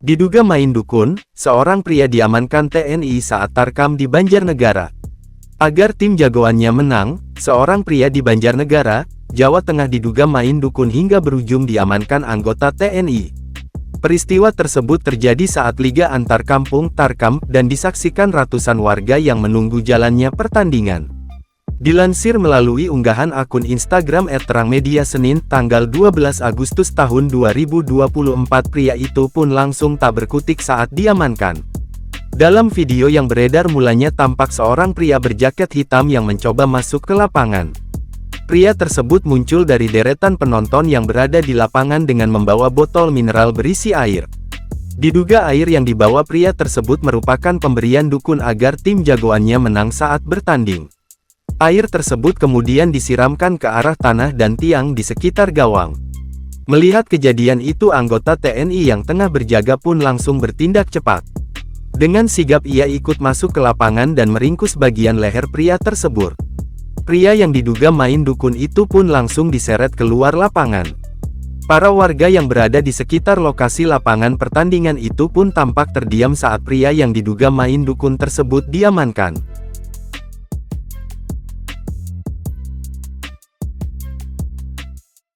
Diduga main dukun, seorang pria diamankan TNI saat tarkam di Banjarnegara. Agar tim jagoannya menang, seorang pria di Banjarnegara, Jawa Tengah diduga main dukun hingga berujung diamankan anggota TNI. Peristiwa tersebut terjadi saat Liga Antar Kampung Tarkam dan disaksikan ratusan warga yang menunggu jalannya pertandingan. Dilansir melalui unggahan akun Instagram @terangmedia Senin, tanggal 12 Agustus tahun 2024, pria itu pun langsung tak berkutik saat diamankan. Dalam video yang beredar mulanya tampak seorang pria berjaket hitam yang mencoba masuk ke lapangan. Pria tersebut muncul dari deretan penonton yang berada di lapangan dengan membawa botol mineral berisi air. Diduga air yang dibawa pria tersebut merupakan pemberian dukun agar tim jagoannya menang saat bertanding. Air tersebut kemudian disiramkan ke arah tanah dan tiang di sekitar gawang. Melihat kejadian itu, anggota TNI yang tengah berjaga pun langsung bertindak cepat. Dengan sigap ia ikut masuk ke lapangan dan meringkus bagian leher pria tersebut. Pria yang diduga main dukun itu pun langsung diseret keluar lapangan. Para warga yang berada di sekitar lokasi lapangan pertandingan itu pun tampak terdiam saat pria yang diduga main dukun tersebut diamankan.